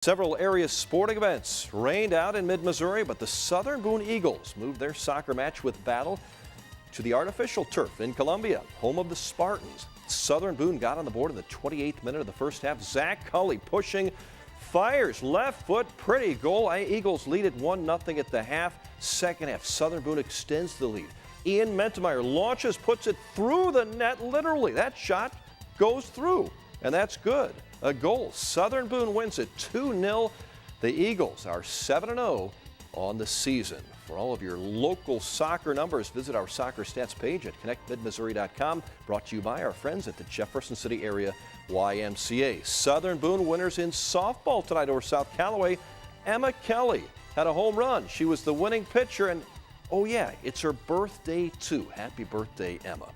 Several area sporting events rained out in mid-Missouri, but the Southern Boone Eagles moved their soccer match with battle to the artificial turf in Columbia, home of the Spartans. Southern Boone got on the board in the 28th minute of the first half. Zach Cully pushing, fires left foot, pretty goal. Eagles lead it 1-0 at the half. Second half, Southern Boone extends the lead. Ian Mentemeyer launches, puts it through the net, literally. That shot goes through, and that's good. A goal. Southern Boone wins it 2-0. The Eagles are 7-0 on the season. For all of your local soccer numbers, visit our soccer stats page at connectmidmissouri.com. Brought to you by our friends at the Jefferson City Area YMCA. Southern Boone winners in softball tonight over South Callaway. Emma Kelly had a home run. She was the winning pitcher, and oh yeah, it's her birthday too. Happy birthday, Emma.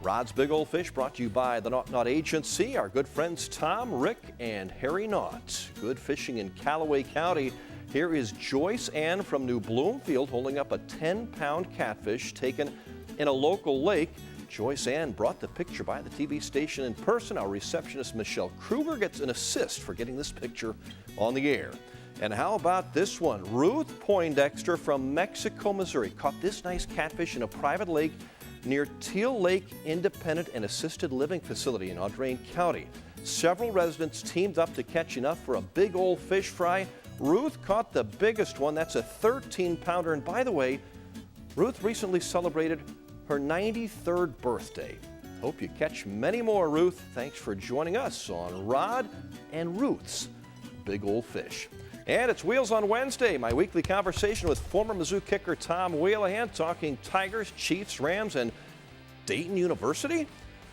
Rod's Big Old Fish brought to you by the Naught Agency. Our good friends Tom, Rick, and Harry Naught. Good fishing in Callaway County. Here is Joyce Ann from New Bloomfield holding up a 10-pound catfish taken in a local lake. Joyce Ann brought the picture by the TV station in person. Our receptionist Michelle Kruger gets an assist for getting this picture on the air. And how about this one? Ruth Poindexter from Mexico, Missouri caught this nice catfish in a private lake near Teal Lake Independent and Assisted Living Facility in Audrain County. Several residents teamed up to catch enough for a big old fish fry. Ruth caught the biggest one. That's a 13-pounder. And by the way, Ruth recently celebrated her 93rd birthday. Hope you catch many more, Ruth. Thanks for joining us on Rod and Ruth's Big Old Fish. And it's Wheels on Wednesday, my weekly conversation with former Mizzou kicker Tom Whalehan, talking Tigers, Chiefs, Rams, and Dayton University.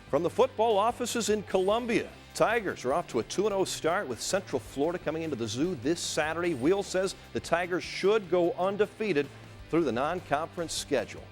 From the football offices in Columbia, Tigers are off to a 2-0 start with Central Florida coming into the zoo this Saturday. Wheels says the Tigers should go undefeated through the non-conference schedule.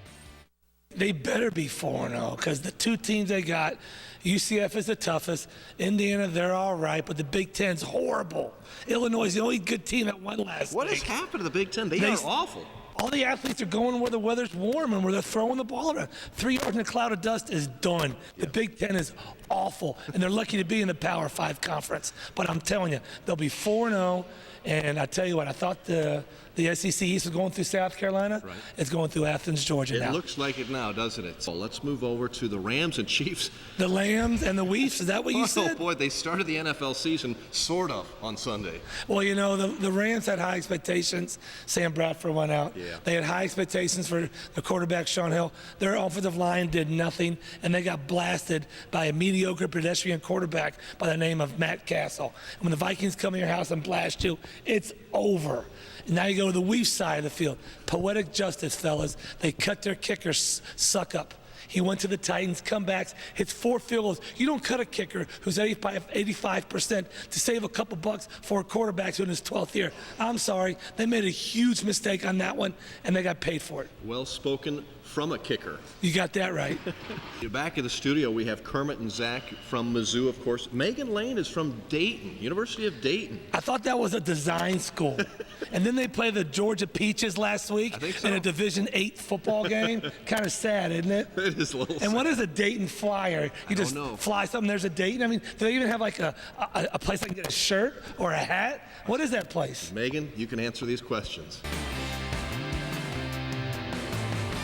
They better be 4-0 because the two teams they got, UCF is the toughest. Indiana, they're all right, but the Big Ten's horrible. Illinois is the only good team that won last week. What has happened to the Big Ten? They are awful. All the athletes are going where the weather's warm and where they're throwing the ball around. 3 yards in a cloud of dust is done. The Big Ten is awful, and they're lucky to be in the Power 5 conference. But I'm telling you, they'll be 4-0. And I tell you what, I thought the SEC East was going through South Carolina. Right. It's going through Athens, Georgia now. It looks like it now, doesn't it? So let's move over to the Rams and Chiefs. The Lambs and the Weefs, is that what you said? Oh, boy, they started the NFL season sort of on Sunday. Well, you know, the Rams had high expectations. Sam Bradford went out. Yeah. They had high expectations for the quarterback, Sean Hill. Their offensive line did nothing, and they got blasted by a mediocre pedestrian quarterback by the name of Matt Castle. And when the Vikings come in your house and blast you, it's over. And now you go to the Weef side of the field. Poetic justice, fellas. They cut their kickers suck up. He went to the Titans, comebacks, hits 4 field goals. You don't cut a kicker who's 85% to save a couple bucks for a quarterback who's in his 12th year. I'm sorry. They made a huge mistake on that one, and they got paid for it. Well spoken from a kicker. You got that right. Back in the studio, we have Kermit and Zach from Mizzou, of course. Megan Lane is from Dayton, University of Dayton. I thought that was a design school. And then they played the Georgia Peaches last week in a Division VIII football game. Kind of sad, isn't it? It is a little sad. And what is a Dayton Flyer? You just fly something, there's a Dayton? I mean, do they even have like a place I can get a shirt or a hat? What is that place? Megan, you can answer these questions.